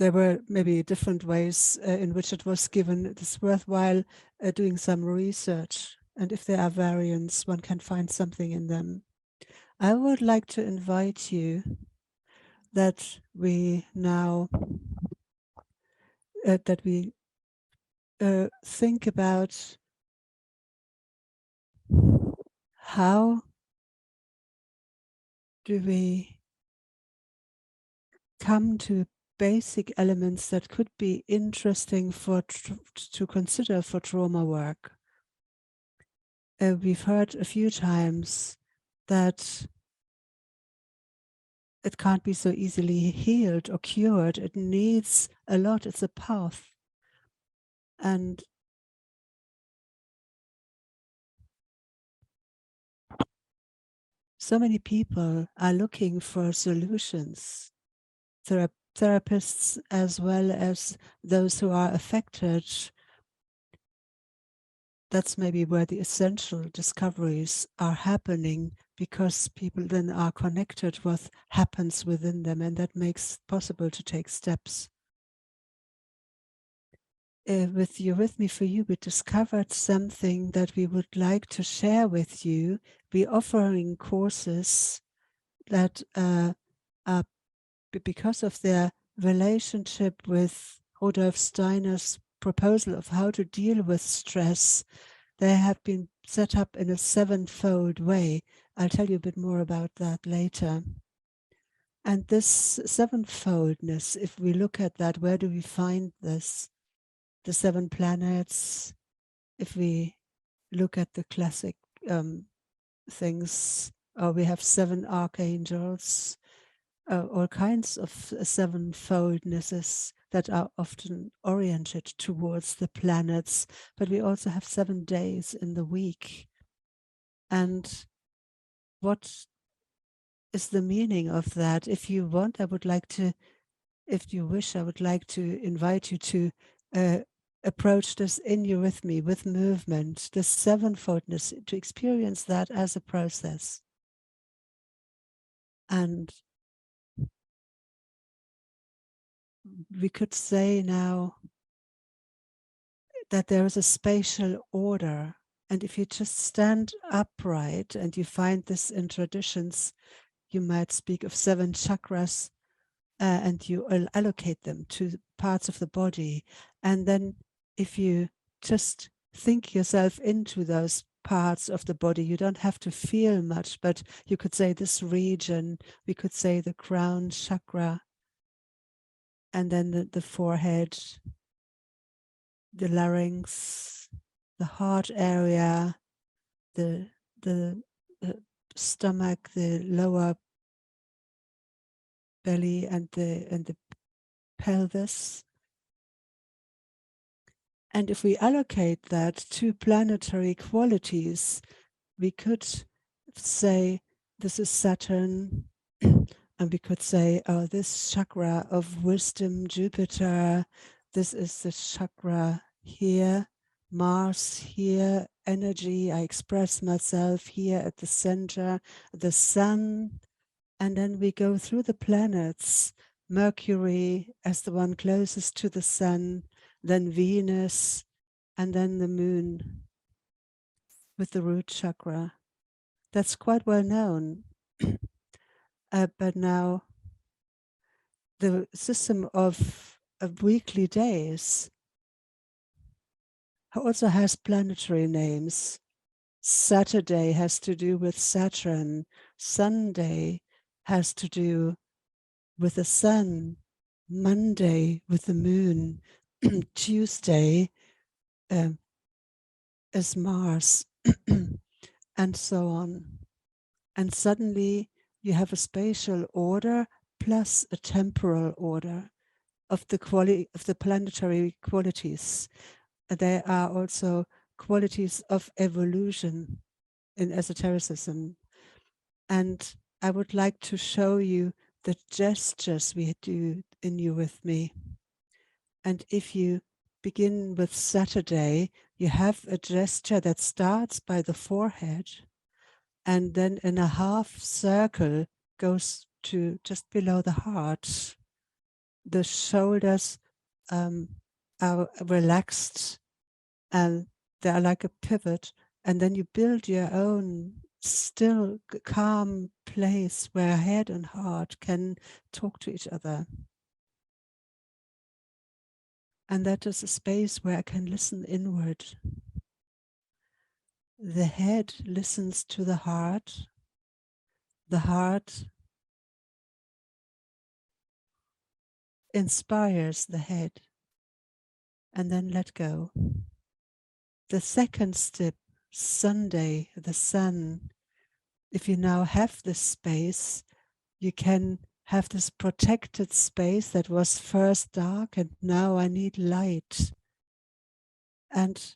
there were maybe different ways in which it was given. It is worthwhile doing some research. And if there are variants, one can find something in them. I would like to invite you that we now think about how do we come to basic elements that could be interesting for to consider for trauma work. We've heard a few times that it can't be so easily healed or cured. It needs a lot. It's a path. And so many people are looking for solutions, therapists as well as those who are affected. That's maybe where the essential discoveries are happening, because people then are connected with what happens within them, and that makes it possible to take steps. With Eurythmy for You, we discovered something that we would like to share with you. We're offering courses that are, because of their relationship with Rudolf Steiner's proposal of how to deal with stress, they have been set up in a sevenfold way. I'll tell you a bit more about that later. And this sevenfoldness, if we look at that, where do we find this? The 7 planets, if we look at the classic things, we have 7 archangels, all kinds of sevenfoldnesses that are often oriented towards the planets, but we also have 7 days in the week. And what is the meaning of that? If you want, I would like to, if you wish, I would like to invite you to approach this in eurythmy with movement, the sevenfoldness, to experience that as a process. And we could say now that there is a spatial order. And if you just stand upright, and you find this in traditions, you might speak of 7 chakras, and you allocate them to parts of the body. And then if you just think yourself into those parts of the body, you don't have to feel much, but you could say this region, we could say the crown chakra, and then the forehead, the larynx, the heart area, the stomach, the lower belly, and the pelvis. And if we allocate that to planetary qualities, we could say this is Saturn, and we could say, oh, this chakra of wisdom, Jupiter, this is the chakra here, Mars here, energy, I express myself here at the center, the sun. And then we go through the planets, Mercury as the one closest to the sun, then Venus, and then the moon with the root chakra. That's quite well known. But now the system of weekly days also has planetary names. Saturday has to do with Saturn. Sunday has to do with the sun. Monday with the moon. Tuesday is Mars, and so on. And suddenly you have a spatial order plus a temporal order of the quality of the planetary qualities. There are also qualities of evolution in esotericism. And I would like to show you the gestures we do in eurythmy. And if you begin with Saturday, you have a gesture that starts by the forehead, and then in a half circle goes to just below the heart. the shoulders are relaxed and they are like a pivot, and then you build your own still calm place where head and heart can talk to each other. And that is a space where I can listen inward. The head listens to the heart inspires the head, and then let go. The second step, Sunday, the sun, if you now have this space, you can have this protected space that was first dark and now I need light. And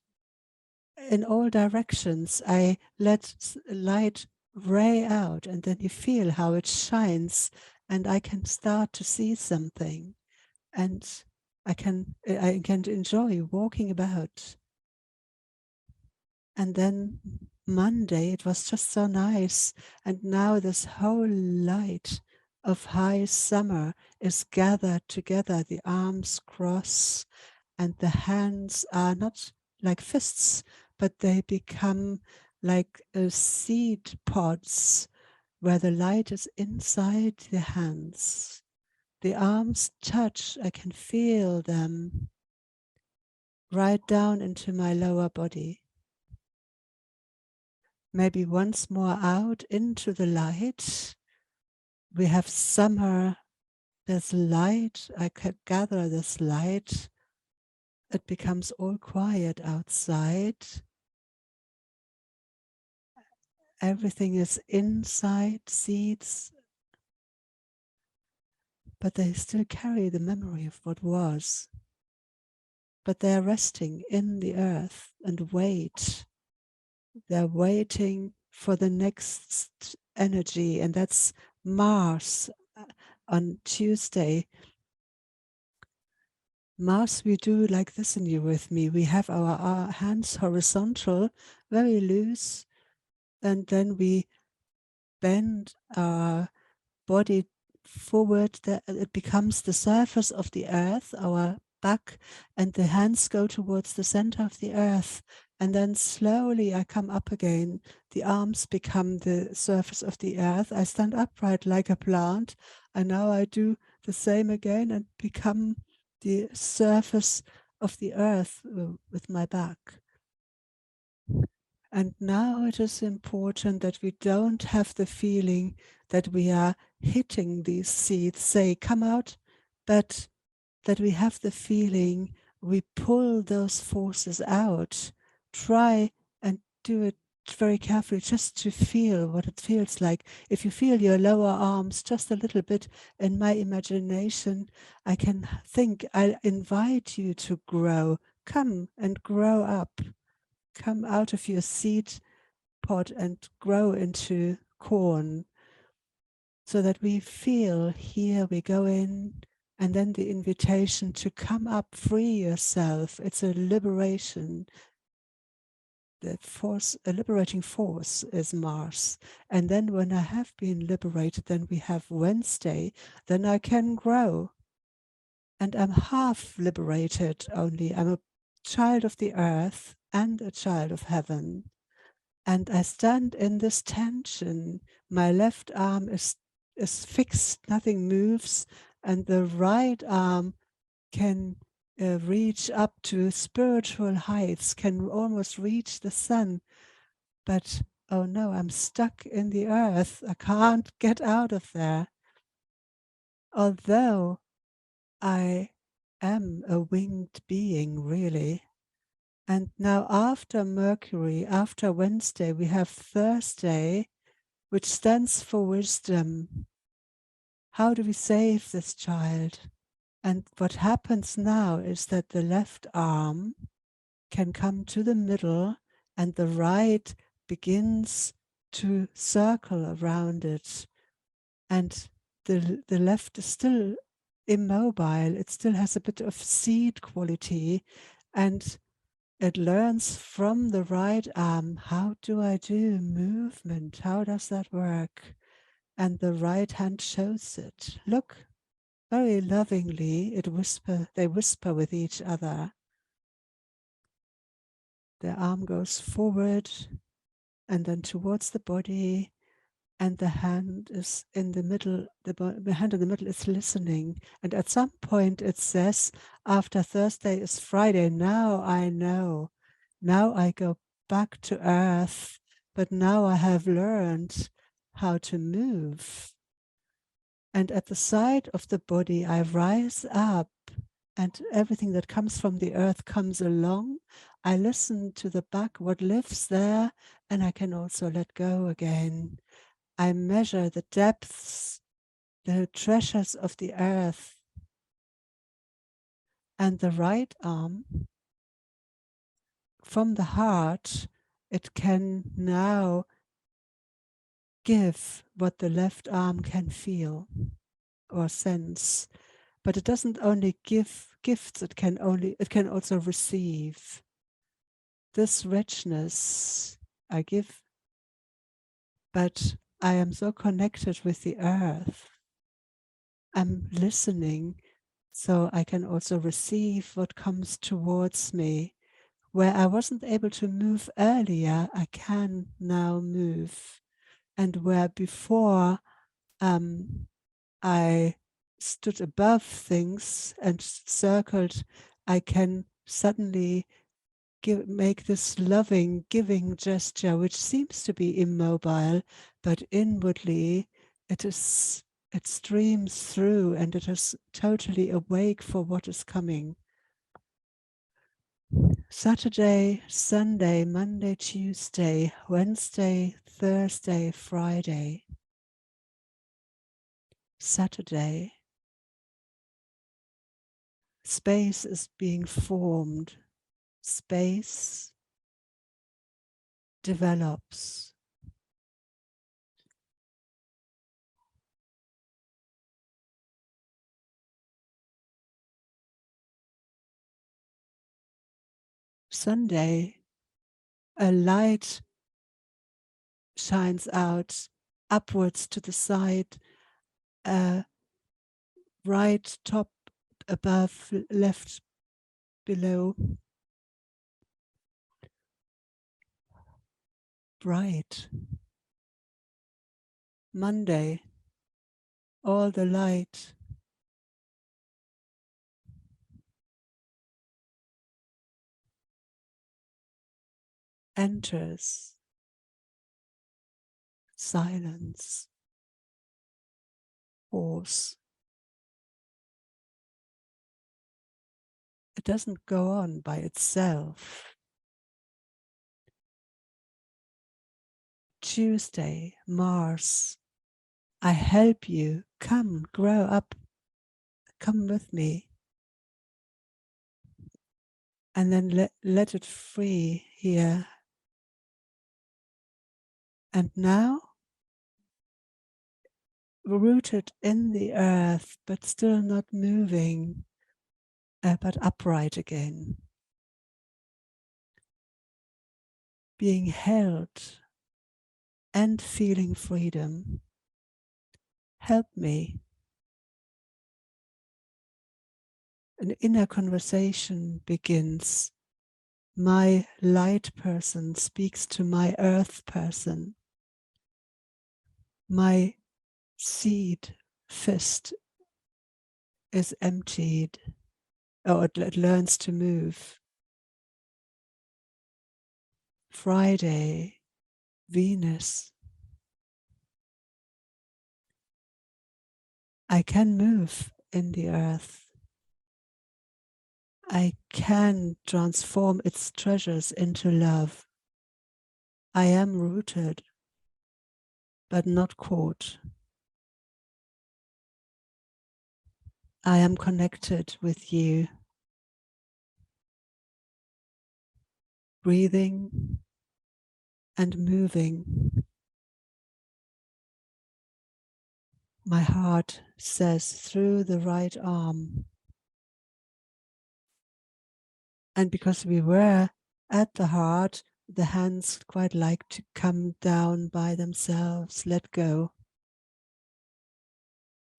in all directions, I let light ray out, and then you feel how it shines, and I can start to see something, and I can enjoy walking about. And then Monday, it was just so nice. And now this whole light of high summer is gathered together. The arms cross and the hands are not like fists, but they become like seed pods where the light is inside the hands. The arms touch, I can feel them right down into my lower body. Maybe once more out into the light. We have summer, there's light, I can gather this light. It becomes all quiet outside. Everything is inside, seeds, but they still carry the memory of what was. But they're resting in the earth and wait. They're waiting for the next energy, and that's Mars on Tuesday. Mars, we do like this in eurythmy. We have our hands horizontal, very loose, and then we bend our body forward. It becomes the surface of the earth, our back, and the hands go towards the center of the earth. And then slowly I come up again. The arms become the surface of the earth. I stand upright like a plant. And now I do the same again and become the surface of the earth with my back. And now it is important that we don't have the feeling that we are hitting these seeds, say, come out, but that we have the feeling we pull those forces out. Try and do it very carefully, just to feel what it feels like. If you feel your lower arms just a little bit, in my imagination, I can think, I'll invite you to grow. Come and grow up. Come out of your seed pod and grow into corn, so that we feel here we go in, and then the invitation to come up, free yourself. It's a liberation. The force, a liberating force is Mars. And then when I have been liberated, then we have Wednesday, then I can grow. And I'm half liberated only. I'm a child of the earth and a child of heaven. And I stand in this tension. My left arm is fixed, nothing moves, and the right arm can reach up to spiritual heights, can almost reach the sun. But oh no, I'm stuck in the earth. I can't get out of there. Although I am a winged being, really. And now after Mercury, after Wednesday, we have Thursday, which stands for wisdom. How do we save this child? And what happens now is that the left arm can come to the middle and the right begins to circle around it. And the left is still immobile. It still has a bit of seed quality, and it learns from the right arm, how do I do movement? How does that work? And the right hand shows it. Look, very lovingly, they whisper with each other. Their arm goes forward and then towards the body, and the hand is in the middle, the hand in the middle is listening. And at some point it says, after Thursday is Friday, now I know. Now I go back to earth, but now I have learned how to move. And at the side of the body, I rise up, and everything that comes from the earth comes along. I listen to the back, what lives there, and I can also let go again. I measure the depths, the treasures of the earth, and the right arm from the heart, it can now give what the left arm can feel or sense. But it doesn't only give gifts, it can also receive. This richness I give, but I am so connected with the earth. I'm listening, so I can also receive what comes towards me. Where I wasn't able to move earlier, I can now move. And where before I stood above things and circled, I can suddenly make this loving, giving gesture, which seems to be immobile, but inwardly it streams through, and it is totally awake for what is coming. Saturday, Sunday, Monday, Tuesday, Wednesday, Thursday, Friday. Saturday, space is being formed. Space develops. Sunday, a light shines out upwards to the side, right top, above, left below. Bright. Monday, all the light. Enters. Silence. Pause. It doesn't go on by itself. Tuesday, Mars. I help you. Come, grow up. Come with me. And then let it free here. And now, rooted in the earth, but still not moving, but upright again. Being held and feeling freedom. Help me. An inner conversation begins. My light person speaks to my earth person. My seed fist is emptied, or it learns to move. Friday, Venus. I can move in the earth. I can transform its treasures into love. I am rooted, but not caught. I am connected with you. Breathing and moving. My heart says through the right arm. And because we were at the heart, the hands quite like to come down by themselves, let go.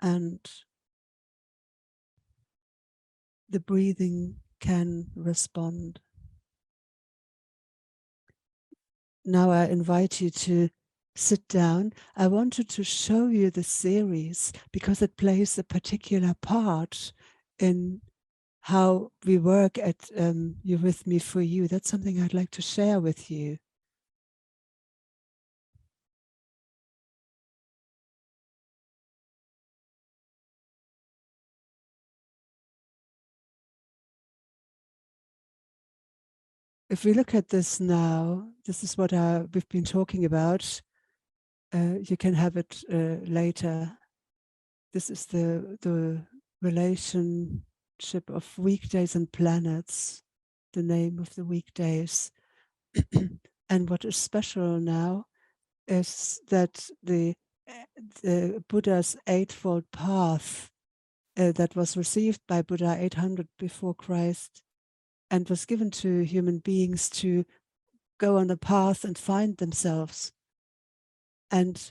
And the breathing can respond. Now I invite you to sit down. I wanted to show you the series because it plays a particular part in how we work at Eurythmy for You. That's something I'd like to share with you. If we look at this now, this is what we've been talking about. You can have it later. This is the relationship of weekdays and planets, the name of the weekdays. And what is special now is that the Buddha's Eightfold Path that was received by Buddha 800 before Christ and was given to human beings to go on a path and find themselves. And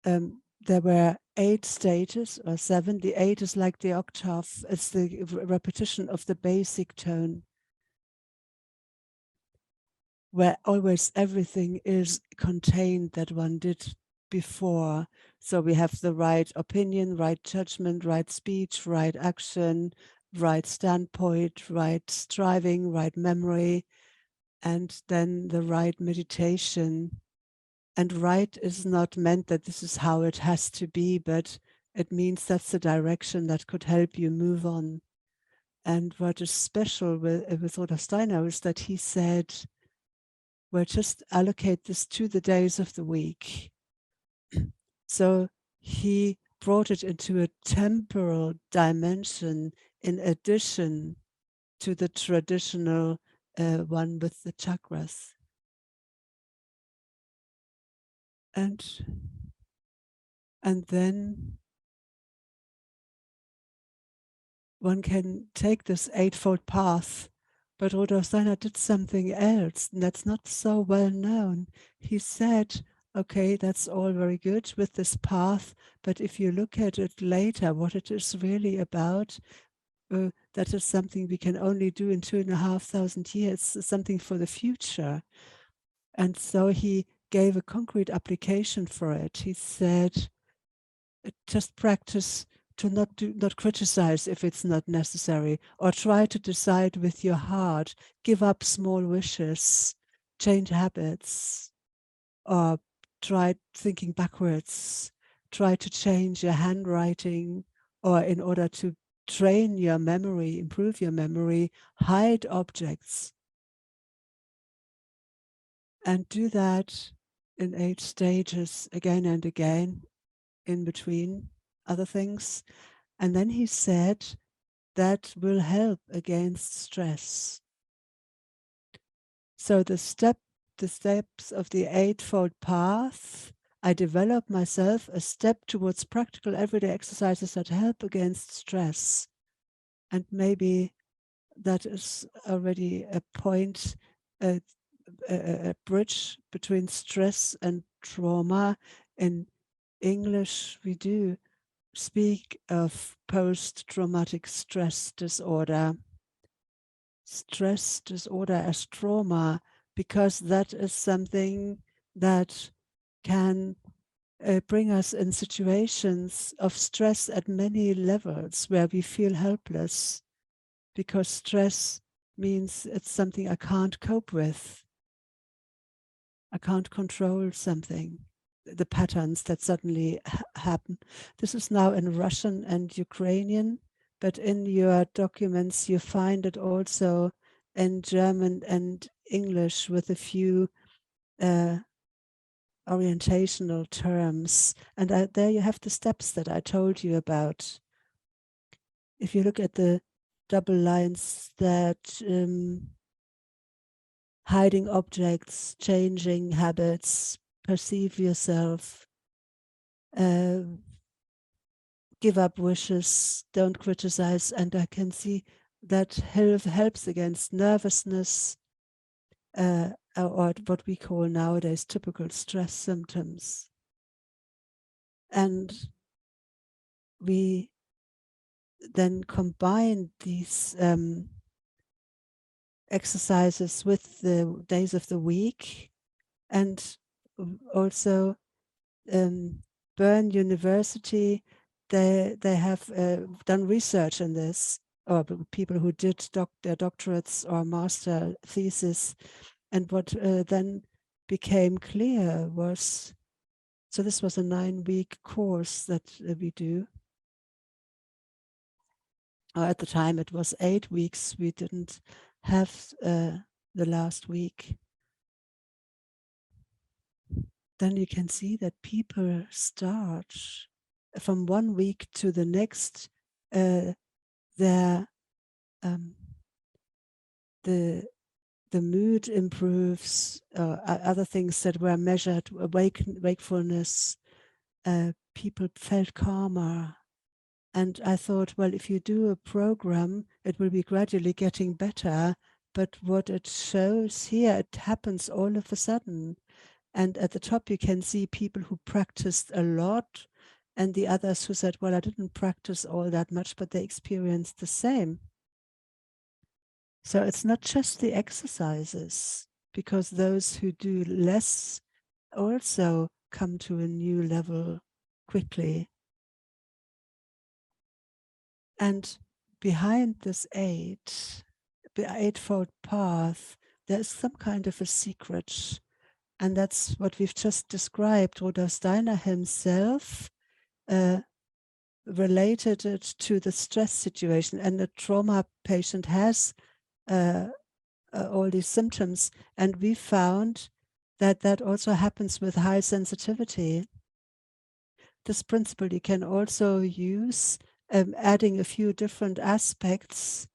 there were 8 stages or 7. The 8 is like the octave. It's the repetition of the basic tone, where always everything is contained that one did before. So we have the right opinion, right judgment, right speech, right action, right standpoint, right striving, right memory, and then the right meditation. And right is not meant that this is how it has to be, but it means that's the direction that could help you move on. And what is special with Rudolf Steiner is that he said, well, just allocate this to the days of the week. So he brought it into a temporal dimension in addition to the traditional one with the chakras. And then one can take this eightfold path. But Rudolf Steiner did something else, and that's not so well known. He said, okay, that's all very good with this path, but if you look at it later, what it is really about, that is something we can only do in 2,500 years, something for the future. And so he gave a concrete application for it. He said, just practice to not criticize if it's not necessary, or try to decide with your heart, give up small wishes, change habits, or try thinking backwards, try to change your handwriting, or in order to train your memory, improve your memory, hide objects. And do that in 8 stages again and again, in between other things. And then he said that will help against stress. So the steps of the Eightfold Path, I develop myself a step towards practical everyday exercises that help against stress. And maybe that is already a point, a bridge between stress and trauma. In English, we do speak of post-traumatic stress disorder as trauma, because that is something that can bring us in situations of stress at many levels where we feel helpless, because stress means it's something I can't cope with. I can't control something, the patterns that suddenly happen. This is now in Russian and Ukrainian, but in your documents you find it also in German and English with a few orientational terms. And there you have the steps that I told you about. If you look at the double lines that hiding objects, changing habits, perceive yourself, give up wishes, don't criticize. And I can see that helps against nervousness, or what we call nowadays typical stress symptoms. And we then combined these exercises with the days of the week, and also Bern University, they have done research in this, or people who did their doctorates or master thesis, and what then became clear was, so this was a 9-week course that we do. At the time it was 8 weeks. We didn't have the last week. Then you can see that people start from 1 week to the next. The mood improves. Other things that were measured, wakefulness. People felt calmer. And I thought, well, if you do a program, it will be gradually getting better. But what it shows here, it happens all of a sudden. And at the top, you can see people who practiced a lot, and the others who said, well, I didn't practice all that much, but they experienced the same. So it's not just the exercises, because those who do less also come to a new level quickly. And behind this eightfold path, there's some kind of a secret. And that's what we've just described. Rudolf Steiner himself related it to the stress situation. And a trauma patient has all these symptoms. And we found that that also happens with high sensitivity. This principle you can also use, adding a few different aspects,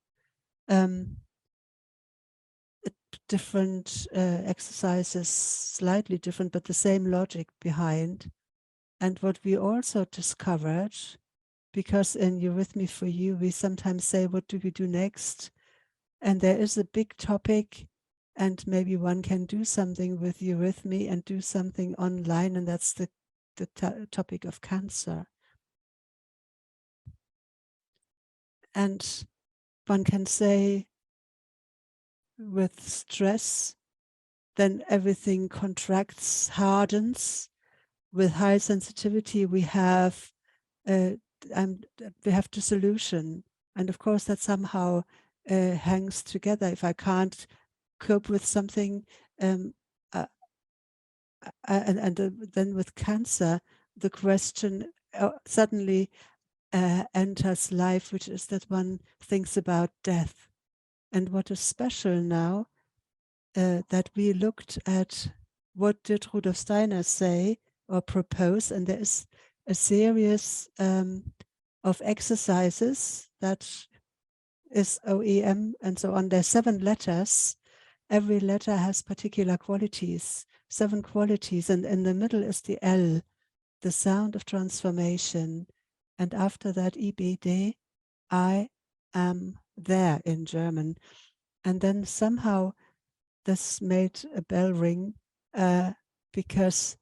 different exercises, slightly different, but the same logic behind. And what we also discovered, because in Eurythmy for You, we sometimes say, what do we do next? And there is a big topic, and maybe one can do something with Eurythmy and do something online, and that's the topic of cancer. And one can say, with stress, then everything contracts, hardens. With high sensitivity, we have dissolution, and of course that somehow hangs together. If I can't cope with something, and then with cancer, the question suddenly enters life, which is that one thinks about death. And what is special now, that we looked at what did Rudolf Steiner say or propose, and there is a series of exercises that is OEM and so on. There's 7 letters. Every letter has particular qualities, 7 qualities, and in the middle is the L, the sound of transformation. And after that, IBD, I am there in German. And then somehow this made a bell ring, because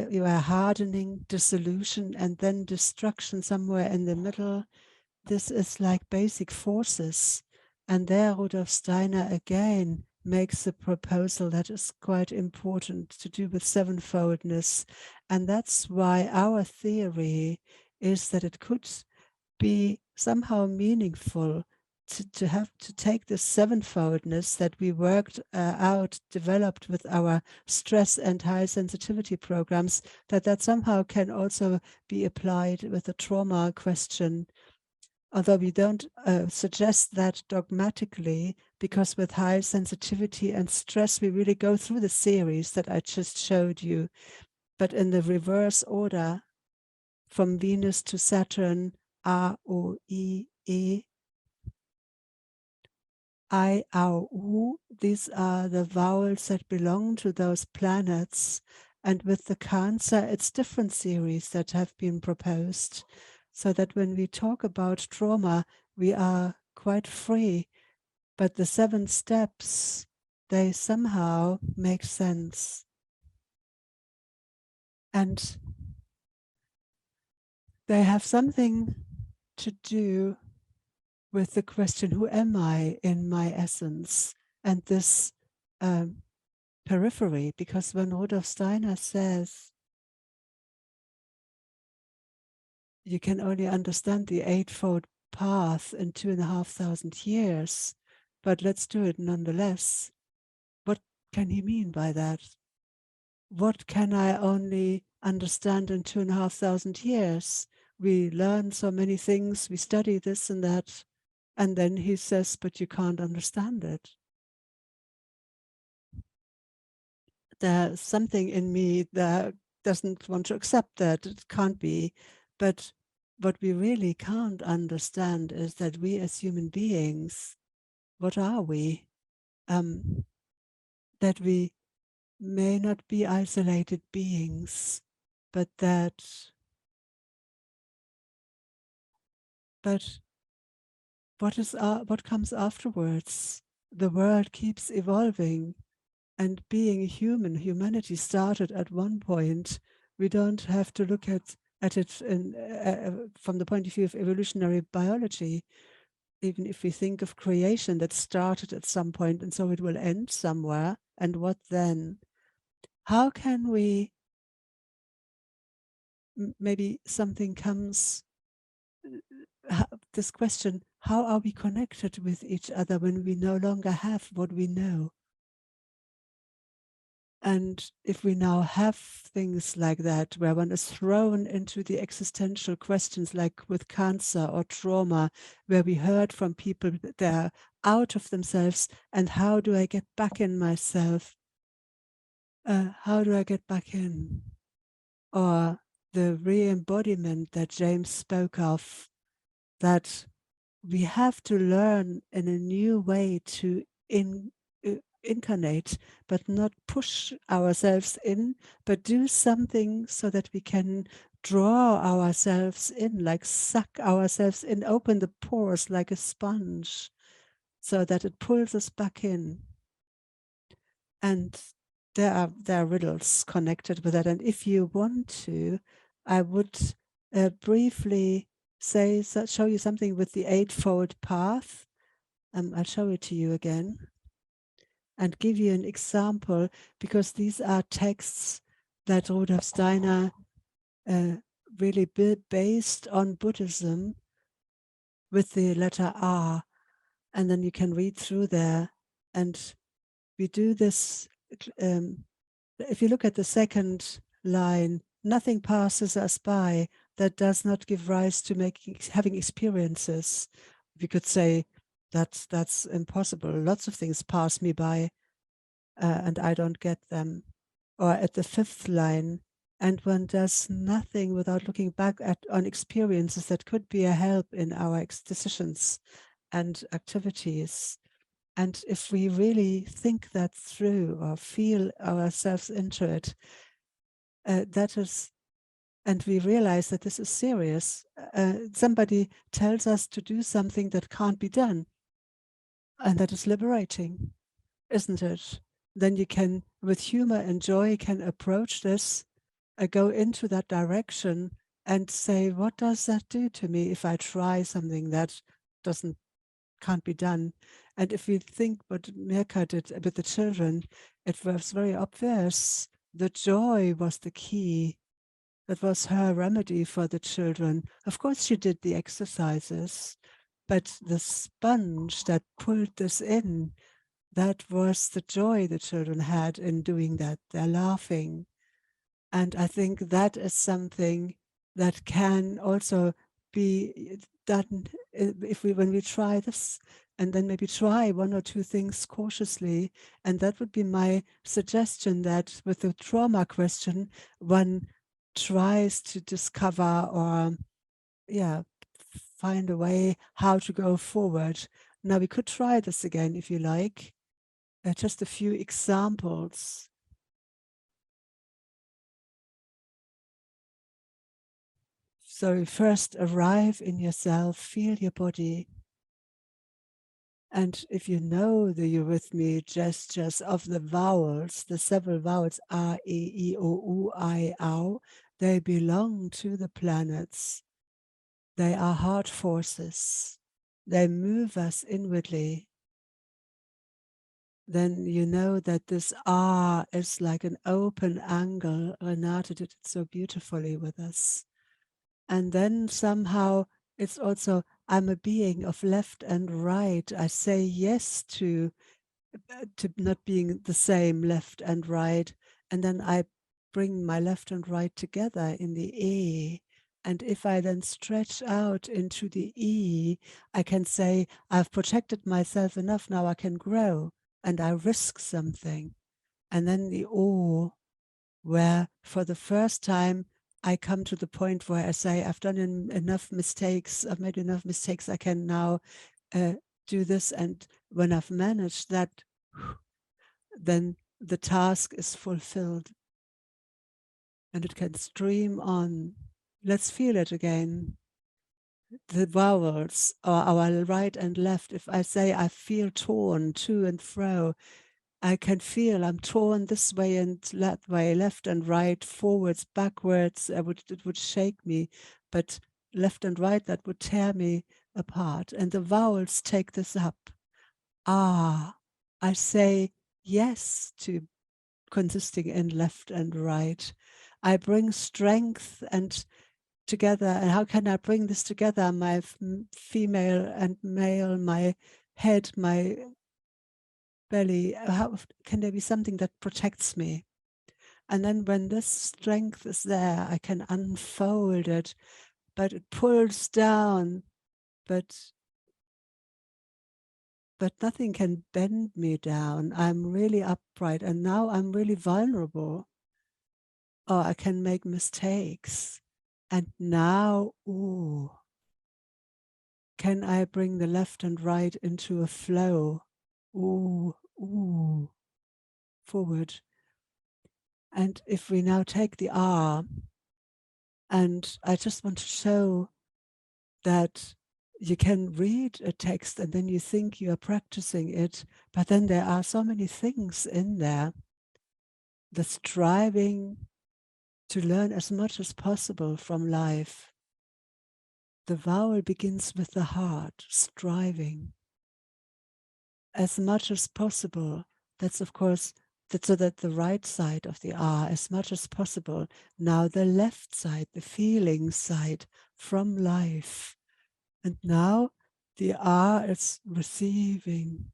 you are hardening, dissolution, and then destruction somewhere in the middle. This is like basic forces. And there Rudolf Steiner again makes a proposal that is quite important to do with sevenfoldness. And that's why our theory is that it could be somehow meaningful to have to take the sevenfoldness that we worked out, developed with our stress and high sensitivity programs, that somehow can also be applied with the trauma question. Although we don't suggest that dogmatically, because with high sensitivity and stress, we really go through the series that I just showed you, but in the reverse order, from Venus to Saturn, A, O, I, E, I, O, U. These are the vowels that belong to those planets. And with the Cancer, it's different series that have been proposed, so that when we talk about trauma, we are quite free. But the 7 steps, they somehow make sense. And they have something to do with the question, who am I in my essence? And this periphery, because when Rudolf Steiner says, you can only understand the eightfold path in 2,500 years, but let's do it nonetheless. What can he mean by that? What can I only understand in 2,500 years? We learn so many things, we study this and that, and then he says, but you can't understand it. There's something in me that doesn't want to accept that. It can't be. But what we really can't understand is that we as human beings, what are we? That we may not be isolated beings, but what comes afterwards? The world keeps evolving, and being human, humanity started at one point. We don't have to look at it from the point of view of evolutionary biology. Even if we think of creation, that started at some point, and so it will end somewhere. And what then? How can we, maybe something comes, this question, how are we connected with each other when we no longer have what we know? And if we now have things like that, where one is thrown into the existential questions, like with cancer or trauma, where we heard from people that they're out of themselves, and how do I get back in myself? How do I get back in? Or the re-embodiment that James spoke of, that we have to learn in a new way to incarnate, but not push ourselves in, but do something so that we can draw ourselves in, like suck ourselves in, open the pores like a sponge, so that it pulls us back in. And there are riddles connected with that. And if you want to, I would briefly show you something with the eightfold path. I'll show it to you again and give you an example, because these are texts that Rudolf Steiner really based on Buddhism with the letter R. And then you can read through there. And we do this, if you look at the second line, nothing passes us by that does not give rise to having experiences. We could say that's impossible. Lots of things pass me by and I don't get them. Or at the fifth line, and one does nothing without looking back on experiences that could be a help in our decisions and activities. And if we really think that through or feel ourselves into it, that is, and we realize that this is serious. Somebody tells us to do something that can't be done, and that is liberating, isn't it? Then you can, with humor and joy, can approach this, go into that direction and say, what does that do to me if I try something that can't be done? And if we think what Mirka did with the children, it was very obvious. The joy was the key. That was her remedy for the children. Of course, she did the exercises, but the sponge that pulled this in, that was the joy the children had in doing that. They're laughing. And I think that is something that can also be done when we try this, and then maybe try one or two things cautiously. And that would be my suggestion, that with the trauma question, one tries to discover or find a way how to go forward. Now we could try this again if you like. Just a few examples. So first arrive in yourself, feel your body. And if you know the eurythmy gestures of the vowels, the several vowels, A, E, I, O, U, I, Au, they belong to the planets. They are heart forces. they move us inwardly, then you know that this R is like an open angle. Renate did it so beautifully with us. And then somehow it's also, I'm a being of left and right. I say yes to not being the same left and right. And then I bring my left and right together in the E. And if I then stretch out into the E, I can say, I've protected myself enough, now I can grow and I risk something. And then the O, where for the first time I come to the point where I say, I've done enough mistakes, I've made enough mistakes, I can now do this. And when I've managed that, then the task is fulfilled and it can stream on. Let's feel it again. The vowels, or our right and left. If I say I feel torn to and fro, I can feel I'm torn this way and that way, left and right, forwards, backwards. It would shake me, but left and right, that would tear me apart. And the vowels take this up. Ah, I say yes to consisting in left and right. I bring strength and together. And how can I bring this together? My female and male, my head, my belly. How can there be something that protects me? And then when this strength is there, I can unfold it, but it pulls down, but nothing can bend me down. I'm really upright, and now I'm really vulnerable. Or I can make mistakes. And now, ooh, can I bring the left and right into a flow? Ooh, ooh, forward. And if we now take the R, and I just want to show that you can read a text and then you think you are practicing it, but then there are so many things in there. The striving to learn as much as possible from life. The vowel begins with the heart, striving as much as possible. That's of course, so that the right side of the R, as much as possible. Now the left side, the feeling side from life. And now the R is receiving,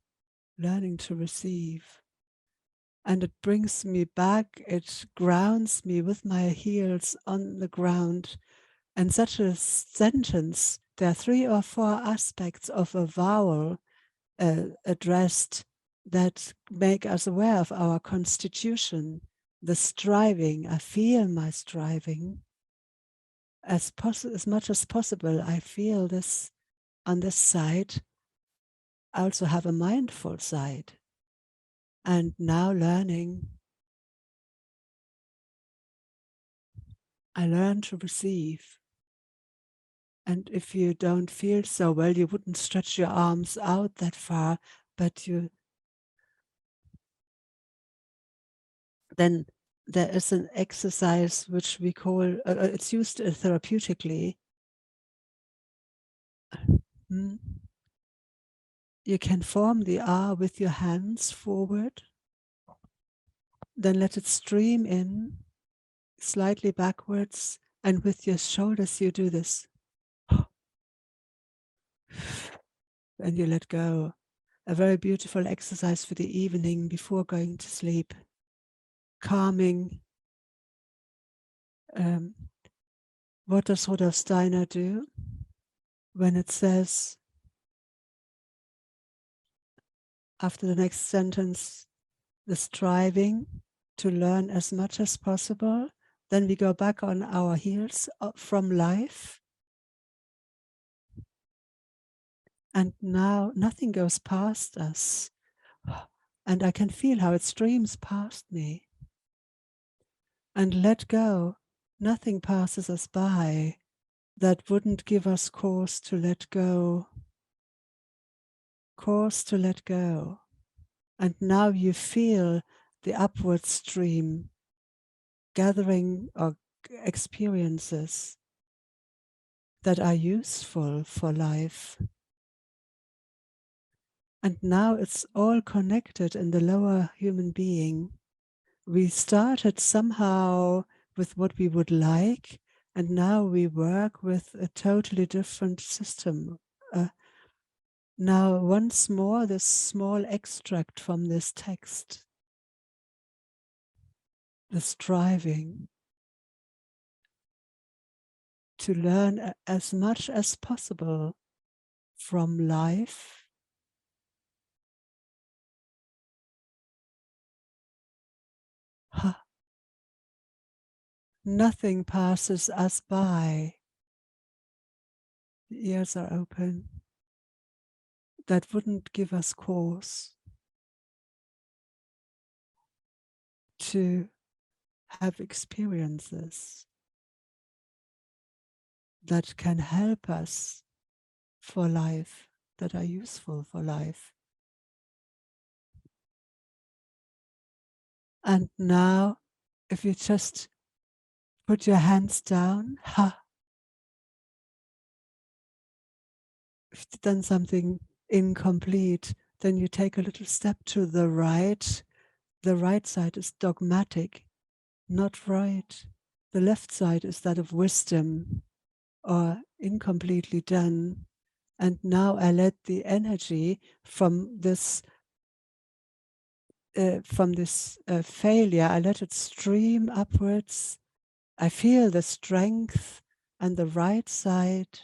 learning to receive. And it brings me back, it grounds me with my heels on the ground. And such a sentence, there are 3 or 4 aspects of a vowel addressed that make us aware of our constitution. The striving, I feel my striving. As much as possible, I feel this on this side. I also have a mindful side. And now learning, I learn to receive. And if you don't feel so well, you wouldn't stretch your arms out that far, but then there is an exercise which we call, it's used therapeutically. Mm. You can form the R with your hands forward, then let it stream in slightly backwards, and with your shoulders you do this. And you let go. A very beautiful exercise for the evening before going to sleep. Calming. What does Rudolf Steiner do when it says, after the next sentence, the striving to learn as much as possible? Then we go back on our heels from life. And now nothing goes past us. And I can feel how it streams past me. And let go. Nothing passes us by that wouldn't give us cause to let go. Cause to let go. And now you feel the upward stream gathering or experiences that are useful for life. And now it's all connected in the lower human being. We started somehow with what we would like, and now we work with a totally different system. Now, once more, this small extract from this text, the striving to learn as much as possible from life, nothing passes us by. The ears are open. That wouldn't give us cause to have experiences that can help us for life, that are useful for life. And now, if you just put your hands down, if you've done something incomplete, then you take a little step to the right. The right side is dogmatic, not right. The left side is that of wisdom, or incompletely done. And now I let the energy from this failure, I let it stream upwards. I feel the strength on the right side.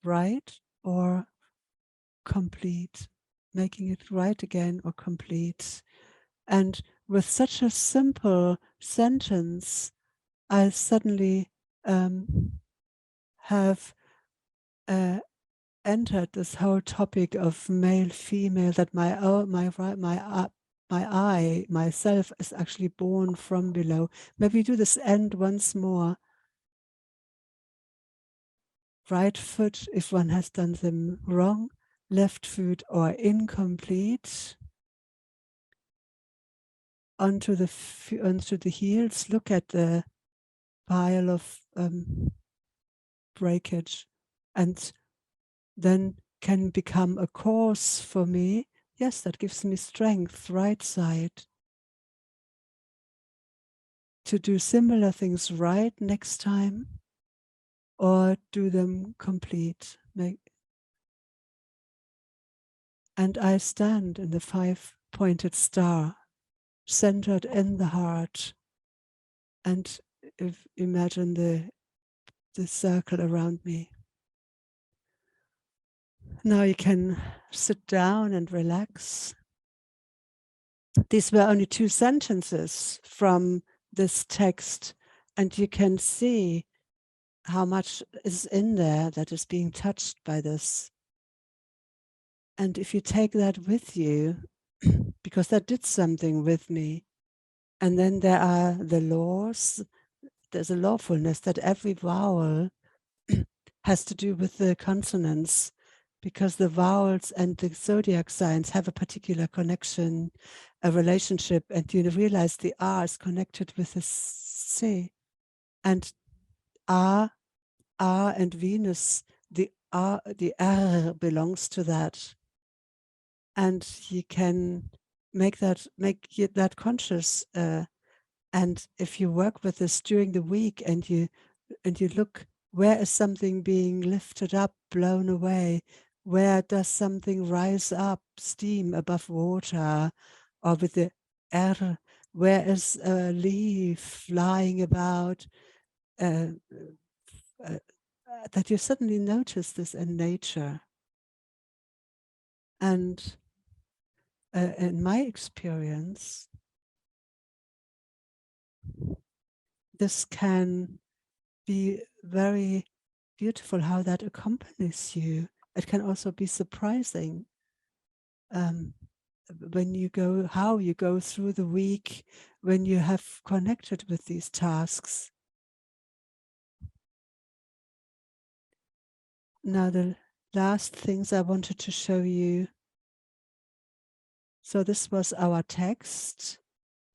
Right or complete, making it right again or complete. And with such a simple sentence, I suddenly have entered this whole topic of male, female, that myself is actually born from below. Maybe do this end once more. Right foot, if one has done them wrong, left foot or incomplete. Onto the heels, look at the pile of breakage, and then can become a cause for me. Yes, that gives me strength, right side, to do similar things right next time, or do them complete. And I stand in the 5-pointed star, centered in the heart, and imagine the circle around me. Now you can sit down and relax. These were only 2 sentences from this text, and you can see how much is in there that is being touched by this. And if you take that with you, because that did something with me, and then there are the laws, there's a lawfulness that every vowel has to do with the consonants, because the vowels and the zodiac signs have a particular connection, a relationship, and you realize the R is connected with the C, and R and Venus, the R belongs to that, and you can make that conscious. And if you work with this during the week, and you look, where is something being lifted up, blown away? Where does something rise up, steam above water? Or with the R, where is a leaf lying about? That you suddenly notice this in nature. And in my experience, this can be very beautiful, how that accompanies you. It can also be surprising when you how you go through the week, when you have connected with these tasks. Now, the last things I wanted to show you. So this was our text.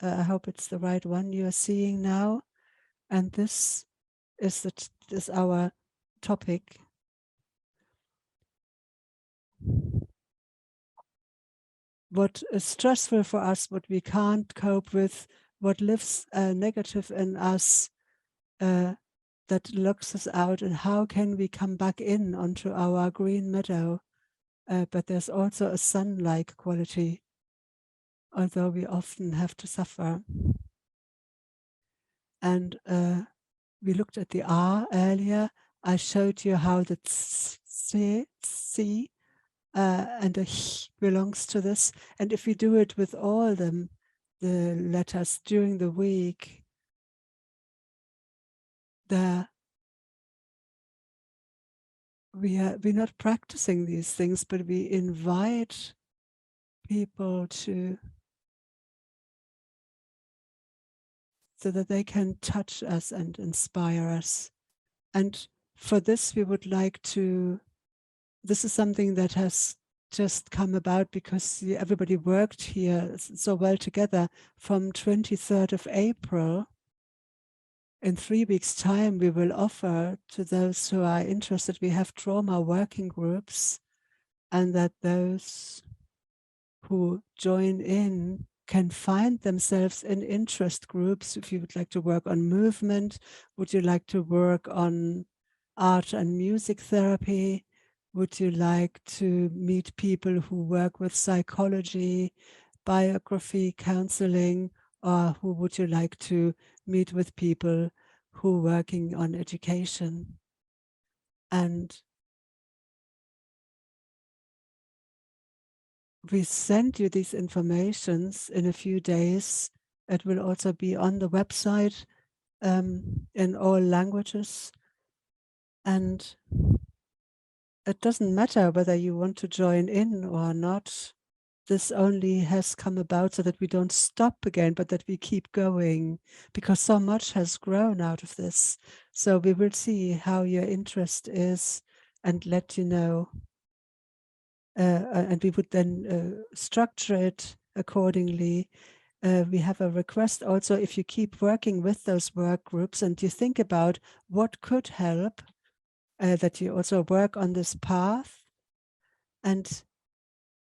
I hope it's the right one you are seeing now. And this is is our topic. What is stressful for us, what we can't cope with, what lives negative in us, that locks us out, and how can we come back in onto our green meadow? But there's also a sun-like quality, although we often have to suffer. And we looked at the R earlier. I showed you how the C and the H belongs to this. And if we do it with all the letters during the week, we're not practicing these things, but we invite people to, so that they can touch us and inspire us. And for this, we would like to, this is something that has just come about because everybody worked here so well together. From 23rd of April, in 3 weeks' time, we will offer to those who are interested, we have trauma working groups, and that those who join in can find themselves in interest groups. If you would like to work on movement, would you like to work on art and music therapy? Would you like to meet people who work with psychology, biography, counseling, or who would you like to meet with people who are working on education? And we send you these informations in a few days. It will also be on the website in all languages. And it doesn't matter whether you want to join in or not. This only has come about so that we don't stop again, but that we keep going, because so much has grown out of this. So we will see how your interest is and let you know. And we would then structure it accordingly. We have a request also, if you keep working with those work groups and you think about what could help, that you also work on this path. And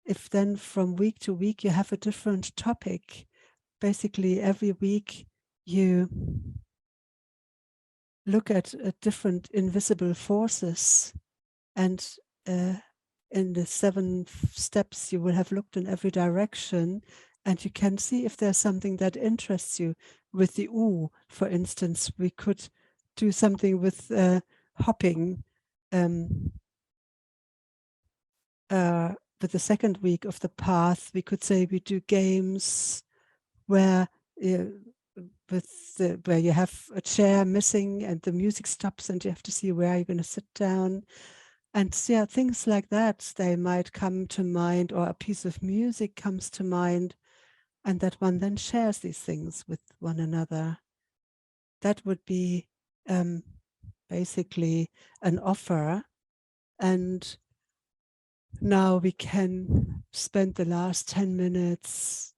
if then from week to week you have a different topic, basically every week you look at different invisible forces, and in the 7 steps you will have looked in every direction, and you can see if there's something that interests you. With the U, for instance, we could do something with hopping. With the second week of the path, we could say we do games where where you have a chair missing and the music stops and you have to see where you're going to sit down. And yeah, things like that, they might come to mind, or a piece of music comes to mind, and that one then shares these things with one another. That would be basically an offer. And now we can spend the last 10 minutes,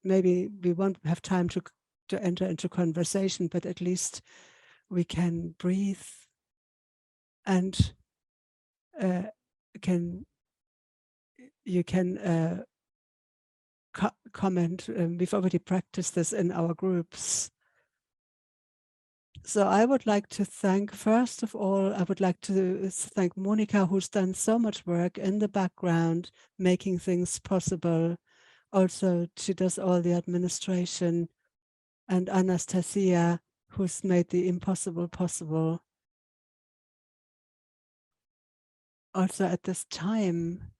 maybe we won't have time to enter into conversation, but at least we can breathe and you can comment. We've already practiced this in our groups. So I would like to thank, first of all, I would like to thank Monica, who's done so much work in the background, making things possible. Also, she does all the administration, and Anastasia, who's made the impossible possible. Also at this time,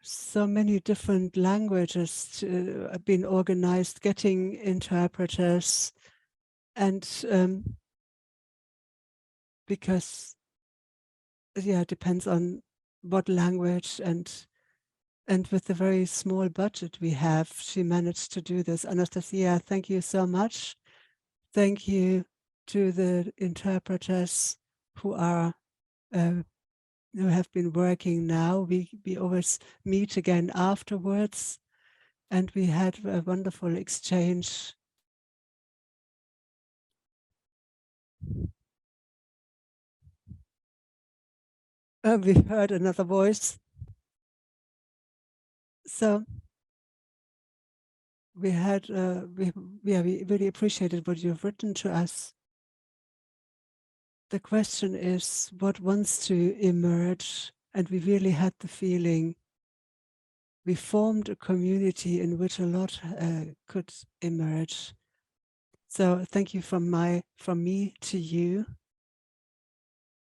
so many different languages have been organized, getting interpreters, and because, yeah, it depends on what language, and with the very small budget we have, she managed to do this. Anastasia, thank you so much. Thank you to the interpreters who are who have been working now. We always meet again afterwards, and we had a wonderful exchange. We heard another voice. So we had, we really appreciated what you've written to us. The question is, what wants to emerge? And we really had the feeling we formed a community in which a lot could emerge. So thank you from me to you.